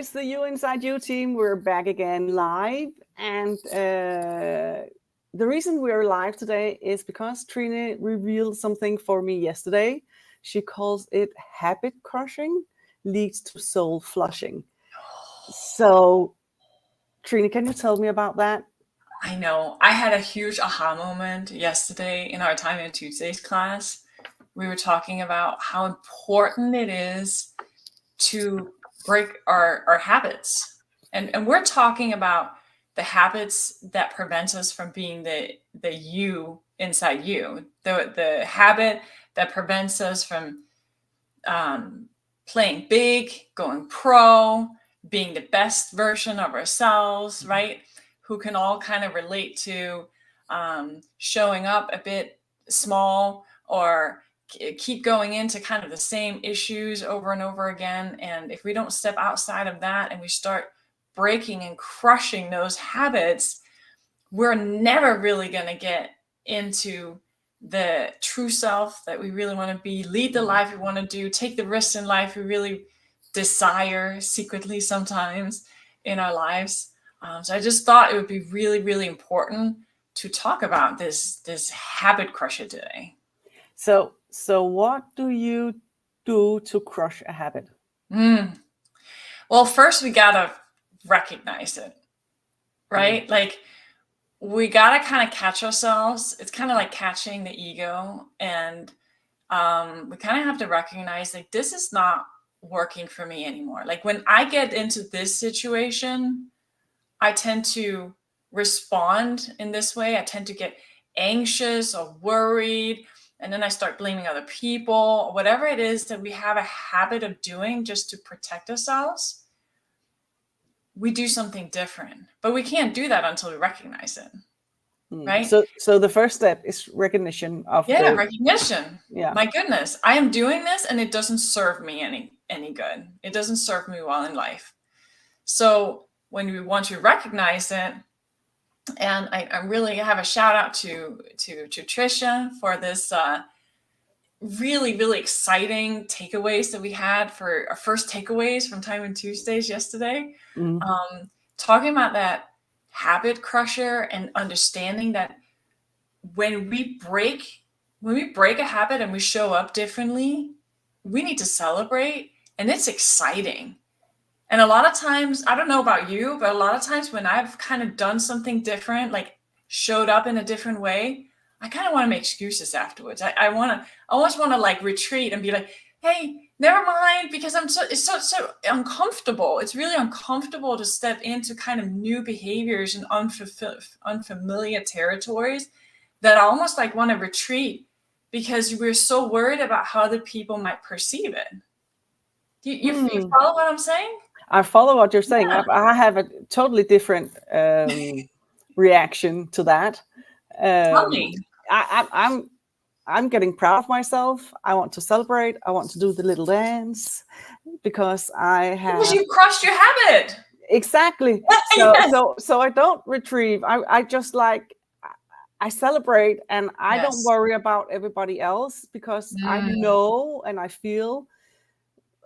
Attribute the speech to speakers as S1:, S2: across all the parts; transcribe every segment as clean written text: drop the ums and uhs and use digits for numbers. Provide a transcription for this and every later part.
S1: it's the You Inside You team. We're back again live. And the reason we're live today is because Trine revealed something for me yesterday. She calls it habit crushing leads to soul flushing. So, Trine, can you tell me about that?
S2: I know. I had a huge aha moment yesterday in our Time and Tuesdays class. We were talking about how important it is to break our habits. And we're talking about the habits that prevent us from being the you inside you. The habit that prevents us from playing big, going pro, being the best version of ourselves, right? Who can all kind of relate to showing up a bit small or keep going into kind of the same issues over and over again. And if we don't step outside of that and we start breaking and crushing those habits, we're never really going to get into the true self that we really want to be, lead the life we want to do, take the risks in life we really desire secretly sometimes in our lives. So I just thought it would be really, really important to talk about this habit crusher today.
S1: So what do you do to crush a habit?
S2: Well, first we gotta recognize it, right? Like we gotta kind of catch ourselves. It's kind of like catching the ego, and we kind of have to recognize like this is not working for me anymore. Like when I get into this situation, I tend to respond in this way. I tend to get anxious or worried, and then I start blaming other people or whatever it is that we have a habit of doing just to protect ourselves. We do something different, but we can't do that until we recognize it. Right?
S1: So the first step is recognition of
S2: recognition.
S1: Yeah.
S2: My goodness, I am doing this and it doesn't serve me any good. It doesn't serve me well in life. So when we want to recognize it, and I really have a shout out to Tricia for this really, really exciting takeaways that we had for our first takeaways from Time and Tuesdays yesterday. Talking about that habit crusher and understanding that when we break a habit and we show up differently, we need to celebrate, and it's exciting. And a lot of times, I don't know about you, but a lot of times when I've kind of done something different, like showed up in a different way, I kind of want to make excuses afterwards. I almost want to like retreat and be like, hey, never mind, because it's so uncomfortable. It's really uncomfortable to step into kind of new behaviors and unfamiliar territories that I almost like want to retreat because we're so worried about how other people might perceive it. You follow what I'm saying?
S1: I follow what you're saying. Yeah. I have a totally different reaction to that.
S2: Tell me.
S1: I'm getting proud of myself. I want to celebrate. I want to do the little dance because
S2: Because you crushed your habit.
S1: Exactly. So yes. so I don't retrieve. I just like I celebrate, and I don't worry about everybody else because I know and I feel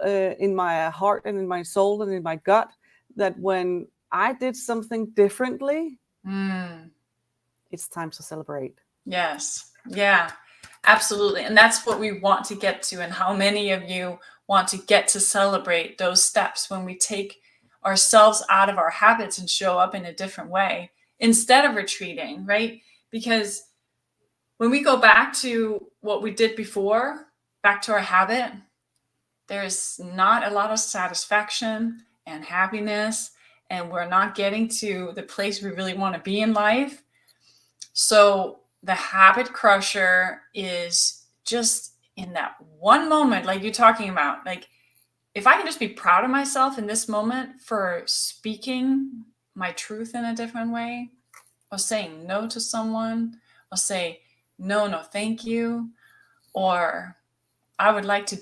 S1: in my heart and in my soul and in my gut that when I did something differently, it's time to celebrate.
S2: Yes. Yeah, absolutely. And that's what we want to get to. And how many of you want to get to celebrate those steps when we take ourselves out of our habits and show up in a different way instead of retreating, right? Because when we go back to what we did before, back to our habit, there's not a lot of satisfaction and happiness, and we're not getting to the place we really want to be in life. So the habit crusher is just in that one moment, like you're talking about, like if I can just be proud of myself in this moment for speaking my truth in a different way, or saying no to someone, or say, no, thank you, or I would like to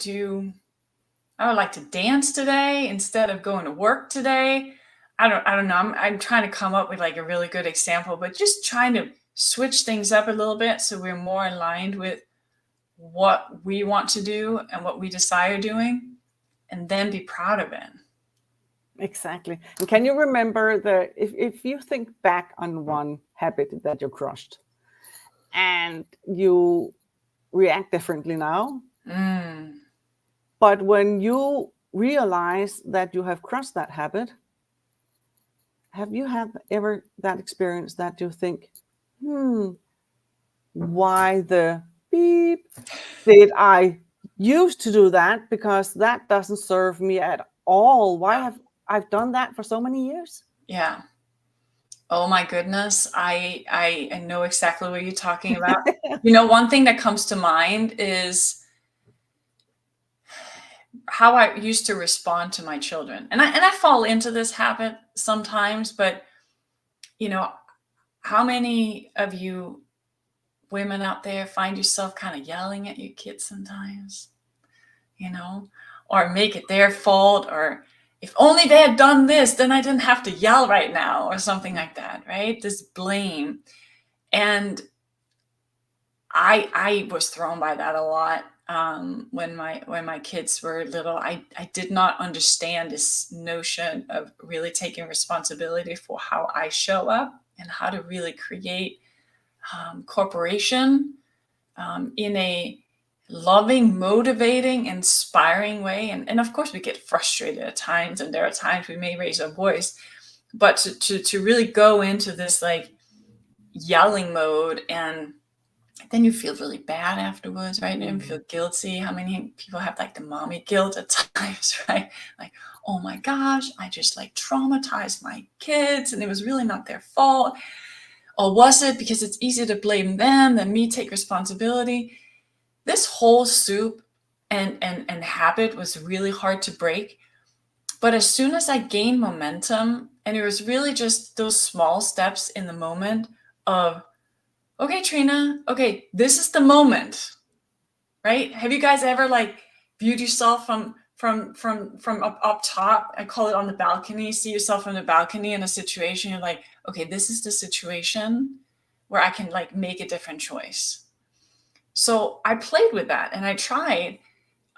S2: dance today instead of going to work today. I don't know. I'm trying to come up with like a really good example, but just trying to switch things up a little bit so we're more aligned with what we want to do and what we desire doing, and then be proud of it.
S1: Exactly. And can you remember if you think back on one habit that you crushed and you react differently now, but when you realize that you have crushed that habit, have you had ever that experience that you think, why the beep did I used to do that, because that doesn't serve me at all? Why have I've done that for so many years?
S2: Yeah. Oh my goodness. I know exactly what you're talking about. One thing that comes to mind is how I used to respond to my children. And I fall into this habit sometimes, but how many of you women out there find yourself kind of yelling at your kids sometimes, or make it their fault, or if only they had done this, then I didn't have to yell right now, or something like that, right? This blame. And I was thrown by that a lot when my kids were little. I did not understand this notion of really taking responsibility for how I show up and how to really create corporation in a loving, motivating, inspiring way. And of course we get frustrated at times, and there are times we may raise our voice, but to really go into this like yelling mode, and then you feel really bad afterwards, right? And you feel guilty. How many people have like the mommy guilt at times, right? Like, oh my gosh, I just like traumatized my kids and it was really not their fault. Or was it because it's easier to blame them than me take responsibility? This whole soup and habit was really hard to break. But as soon as I gained momentum, and it was really just those small steps in the moment of, okay, Trina, okay, this is the moment, right? Have you guys ever like viewed yourself from up top? I call it on the balcony. See yourself from the balcony in a situation. You're like, okay, this is the situation where I can like make a different choice. So I played with that and I tried.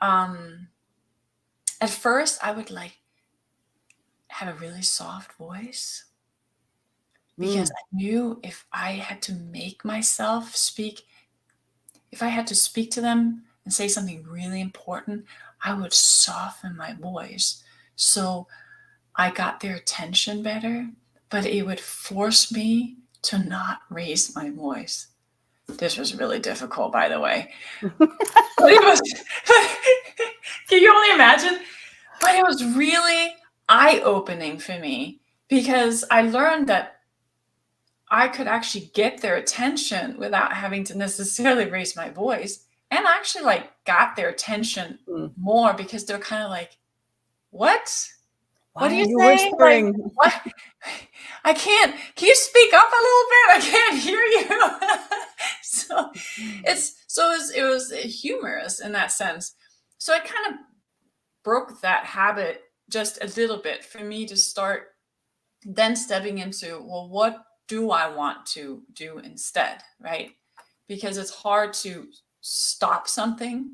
S2: At first, I would like have a really soft voice, because I knew if I had to make myself speak, if I had to speak to them and say something really important, I would soften my voice so I got their attention better, but it would force me to not raise my voice. This was really difficult, by the way. But it was, can you only imagine? But it was really eye-opening for me, because I learned that I could actually get their attention without having to necessarily raise my voice. And I actually like got their attention more, because they're kind of like, what? What are you saying?
S1: Whispering?
S2: Like, what? Can you speak up a little bit? I can't hear you. So it was humorous in that sense. So I kind of broke that habit just a little bit for me to start then stepping into, well, what do I want to do instead, right? Because it's hard to stop something.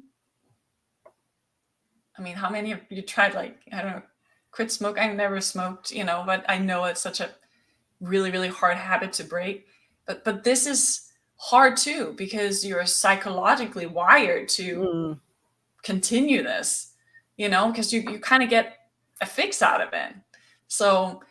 S2: I mean, how many of you tried, like, I don't know, quit smoke? I've never smoked, but I know it's such a really, really hard habit to break. But this is hard too, because you're psychologically wired to continue this, because you kind of get a fix out of it. So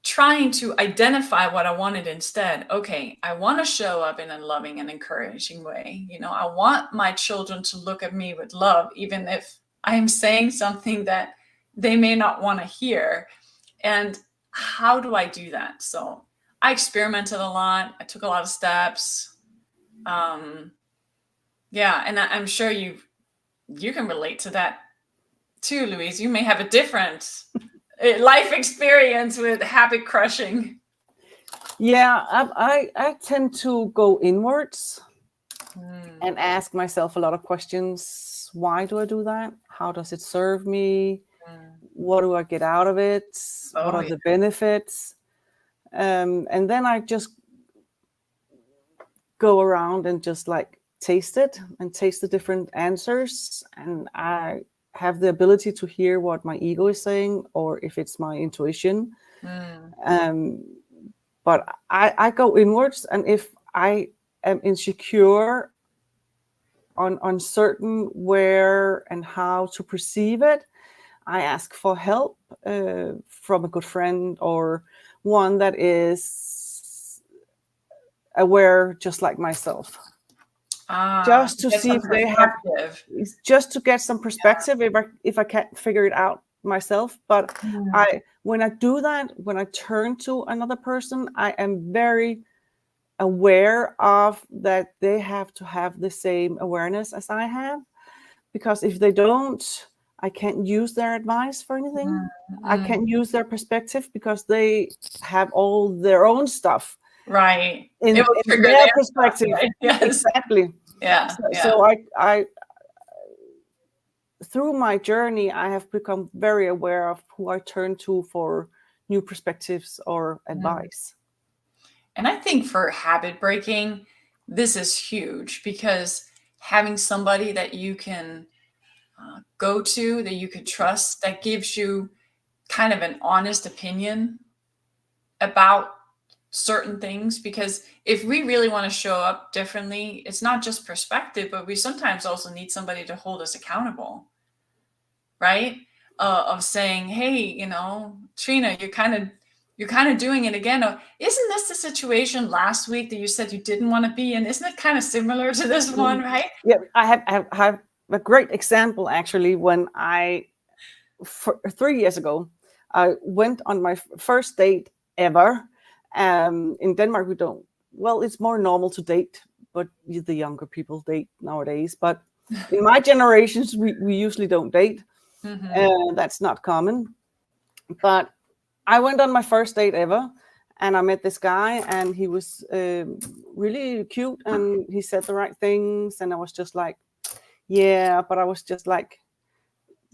S2: trying to identify what I wanted instead. Okay, I want to show up in a loving and encouraging way. I want my children to look at me with love, even if I'm saying something that they may not want to hear. And how do I do that? So I experimented a lot. I took a lot of steps. Yeah, and I'm sure you can relate to that too, Louise. You may have a different life experience with habit crushing.
S1: Yeah, I tend to go inwards and ask myself a lot of questions. Why do I do that? How does it serve me? What do I get out of it? What are the benefits? And then I just go around and just like taste it and taste the different answers. And I have the ability to hear what my ego is saying or if it's my intuition. But I go inwards, and if I am insecure on uncertain where and how to perceive it, I ask for help from a good friend or one that is aware just like myself. Just to see if they have, just to get some perspective, if I can't figure it out myself. But when I do that, when I turn to another person, I am very aware of that they have to have the same awareness as I have, because if they don't, I can't use their advice for anything. I can't use their perspective because they have all their own stuff.
S2: Right.
S1: In their perspective.
S2: Right? Yes.
S1: Exactly.
S2: Yeah.
S1: So I through my journey, I have become very aware of who I turn to for new perspectives or advice.
S2: And I think for habit breaking, this is huge, because having somebody that you can go to, that you can trust, that gives you kind of an honest opinion about certain things. Because if we really want to show up differently, it's not just perspective, but we sometimes also need somebody to hold us accountable, right? Of saying, hey, Trina, you're kind of doing it again. Or, isn't this the situation last week that you said you didn't want to be in? Isn't it kind of similar to this one, right?
S1: Yeah, I have a great example, actually. When 3 years ago, I went on my first date ever. In Denmark, it's more normal to date, but the younger people date nowadays. But in my generations, we usually don't date. That's not common. But I went on my first date ever, and I met this guy, and he was really cute, and he said the right things, and I was just like, yeah, but I was just like,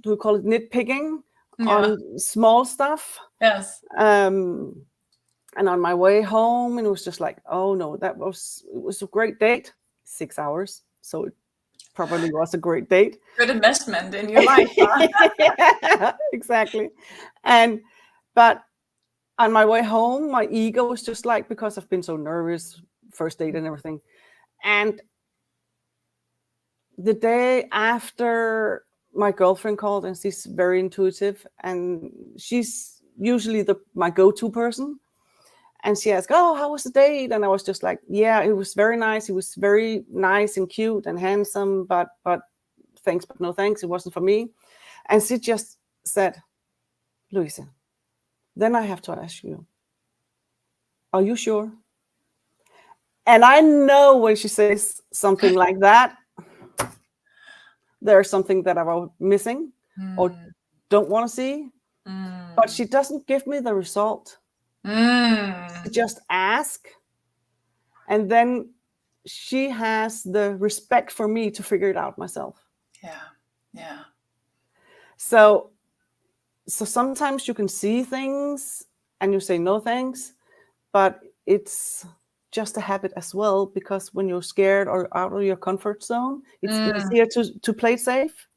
S1: do we call it nitpicking on small stuff?
S2: Yes.
S1: And on my way home, and it was just like, oh no, it was a great date. 6 hours, so it probably was a great date.
S2: Good investment in your life. Huh?
S1: Yeah, exactly. But on my way home, my ego was just like, because I've been so nervous, first date and everything. And the day after, my girlfriend called, and she's very intuitive, and she's usually my go-to person. And she asked, oh, how was the date? And I was just like, yeah, it was very nice. He was very nice and cute and handsome, but thanks, but no thanks. It wasn't for me. And she just said, Loise, then I have to ask you, are you sure? And I know when she says something like that, there's something that I'm missing or don't want to see. But she doesn't give me the result. She just asks, and then she has the respect for me to figure it out myself.
S2: Yeah.
S1: So sometimes you can see things and you say no thanks, but it's just a habit as well, because when you're scared or out of your comfort zone, it's easier to play safe.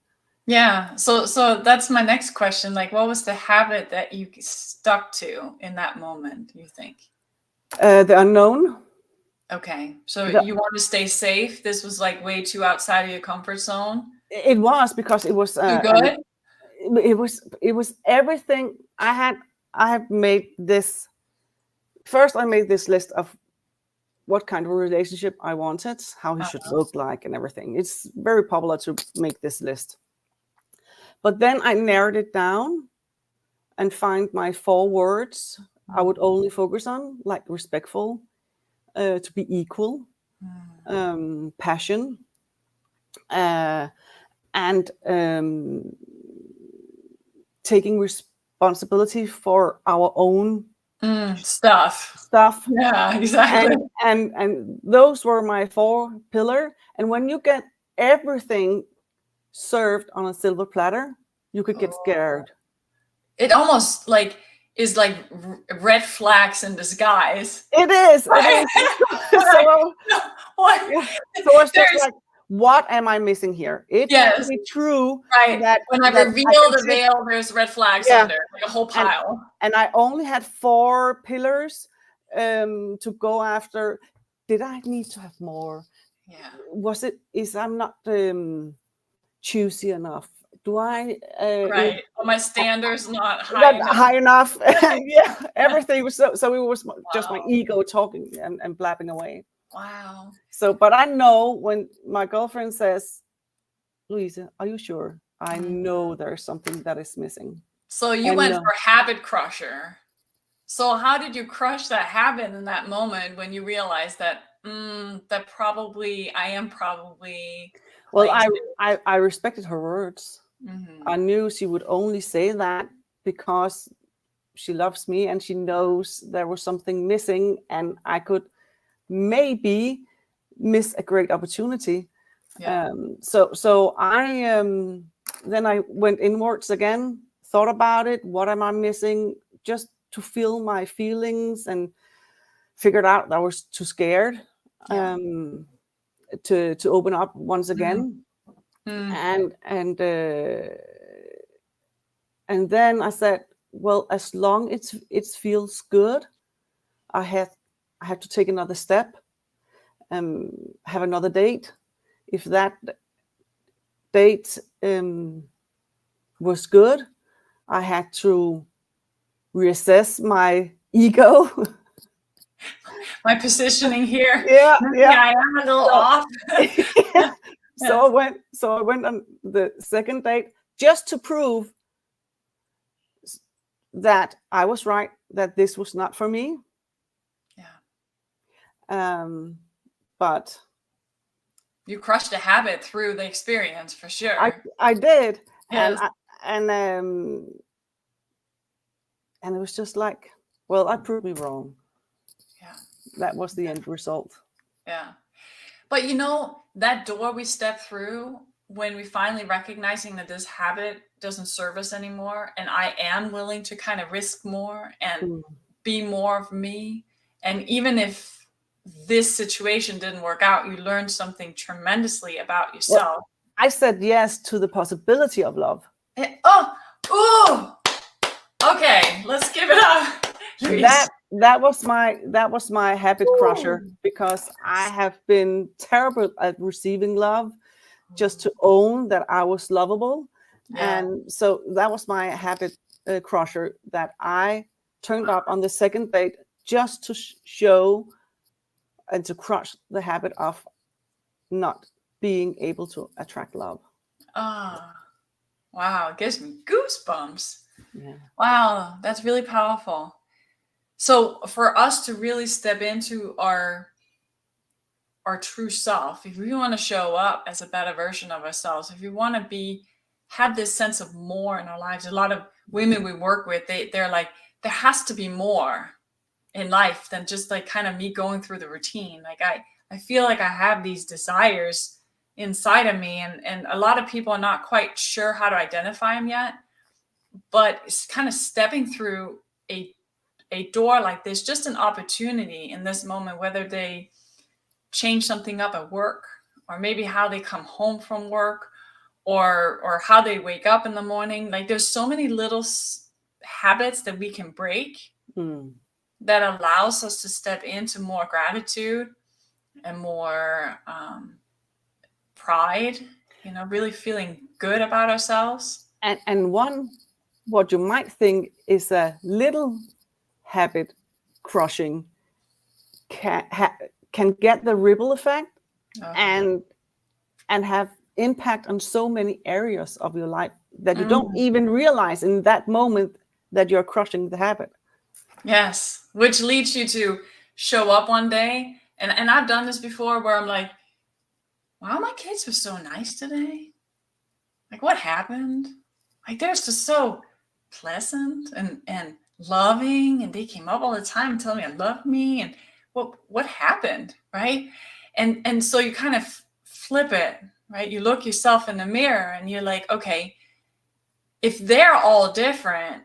S2: Yeah. So that's my next question. Like, what was the habit that you stuck to in that moment, you think?
S1: The unknown.
S2: Okay. So you want to stay safe. This was like way too outside of your comfort zone.
S1: It was, because it was
S2: too good.
S1: It was everything. I have made this. First, I made this list of what kind of relationship I wanted, how he should look like, and everything. It's very popular to make this list. But then I narrowed it down and find my 4 words I would only focus on, like respectful, to be equal, passion, and taking responsibility for our own
S2: stuff. Yeah, exactly.
S1: And those were my 4 pillars. And when you get everything served on a silver platter, you could get scared.
S2: It almost is like red flags in disguise.
S1: It is. Right? It is. So I was just like, what am I missing here? It can be true.
S2: Right.
S1: That
S2: when I reveal the veil, there's red flags under, like a whole pile.
S1: And I only had 4 pillars to go after. Did I need to have more?
S2: Yeah.
S1: Is I'm not choosy enough? Do I?
S2: Right. My standards not high
S1: enough. Yeah, everything was so it was just my ego talking and blabbing away.
S2: Wow.
S1: So, but I know when my girlfriend says, Loise, are you sure? I know there's something that is missing.
S2: So you went for habit crusher. So how did you crush that habit in that moment when you realized that I am probably
S1: well, I respected her words. I knew she would only say that because she loves me and she knows there was something missing and I could maybe miss a great opportunity.
S2: Yeah.
S1: So I then I went inwards again, thought about it. What am I missing? Just to feel my feelings, and figured out that I was too scared to open up once again. And then I said, well, as long as it feels good, I have to take another step, have another date. If that date was good, I had to reassess my ego.
S2: My positioning here.
S1: Yeah.
S2: I am a little off.
S1: Yeah. So I went on the second date just to prove that I was right, that this was not for me.
S2: Yeah.
S1: But
S2: you crushed a habit through the experience, for sure.
S1: I did.
S2: Yes.
S1: And it was just like, well, I proved me wrong.
S2: Yeah.
S1: That was the end result.
S2: Yeah. But that door we step through when we finally recognizing that this habit doesn't serve us anymore, and I am willing to kind of risk more and be more of me. And even if this situation didn't work out, you learned something tremendously about yourself.
S1: Well, I said yes to the possibility of love.
S2: Okay, let's give it up.
S1: That was my habit crusher, because I have been terrible at receiving love, just to own that I was lovable. Yeah. And so that was my habit crusher, that I turned up on the second date just to show and to crush the habit of not being able to attract love.
S2: Wow, it gives me goosebumps.
S1: Yeah.
S2: Wow, that's really powerful. So for us to really step into our true self, if we want to show up as a better version of ourselves, if we want to have this sense of more in our lives, a lot of women we work with, they're like, there has to be more in life than just like kind of me going through the routine. Like I feel like I have these desires inside of me, and a lot of people are not quite sure how to identify them yet, but it's kind of stepping through a door like this, just an opportunity in this moment, whether they change something up at work, or maybe how they come home from work, or how they wake up in the morning. Like there's so many little habits that we can break that allows us to step into more gratitude and more pride, really feeling good about ourselves.
S1: And what you might think is a little habit crushing can get the ripple effect and have impact on so many areas of your life that you don't even realize in that moment that you're crushing the habit.
S2: Yes, which leads you to show up one day, and I've done this before, where I'm like, wow, my kids were so nice today. Like, what happened? Like, they're just so pleasant and loving, and they came up all the time and telling me I love me, and what happened, right? And so you kind of flip it, right? You look yourself in the mirror and you're like, okay, if they're all different,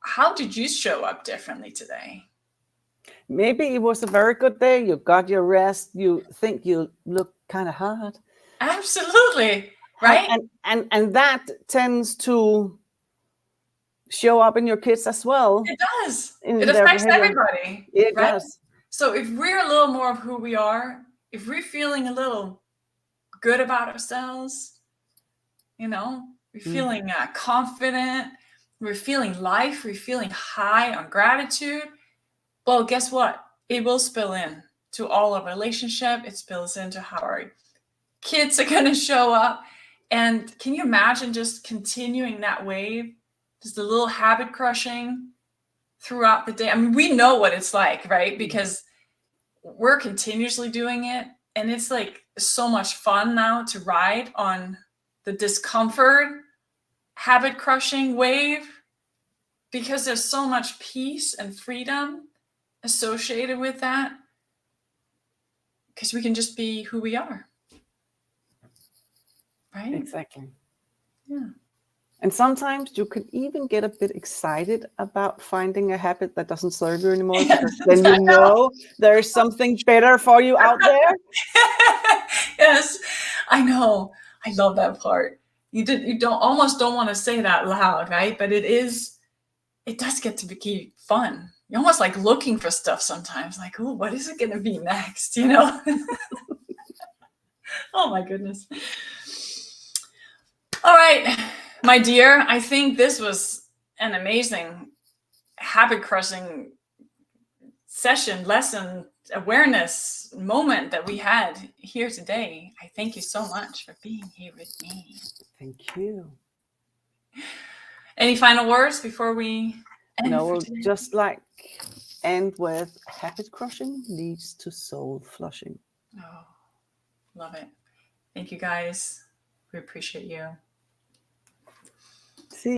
S2: how did you show up differently today?
S1: Maybe it was a very good day. You got your rest. You think you look kind of hard.
S2: Absolutely. Right.
S1: And that tends to show up in your kids as well.
S2: It does. It affects everybody.
S1: It
S2: right?
S1: does.
S2: So if we're a little more of who we are, if we're feeling a little good about ourselves, we're feeling confident, we're feeling life, we're feeling high on gratitude, well, guess what? It will spill in to all of our relationship. It spills into how our kids are going to show up. And can you imagine just continuing that wave, just a little habit crushing throughout the day? I mean, we know what it's like, right? Because we're continuously doing it. And it's like so much fun now to ride on the discomfort, habit crushing wave, because there's so much peace and freedom associated with that. Because we can just be who we are. Right?
S1: Exactly.
S2: Yeah.
S1: And sometimes you can even get a bit excited about finding a habit that doesn't serve you anymore, because then you know there is something better for you out there.
S2: Yes, I know. I love that part. You almost don't want to say that loud, right? But it does get to be fun. You're almost like looking for stuff sometimes, like, oh, what is it going to be next? Oh my goodness. All right, my dear, I think this was an amazing habit crushing session, lesson, awareness moment that we had here today. I thank you so much for being here with me.
S1: Thank you.
S2: Any final words before we end?
S1: No, we'll just end with habit crushing leads to soul flushing.
S2: Oh, love it. Thank you, guys. We appreciate you.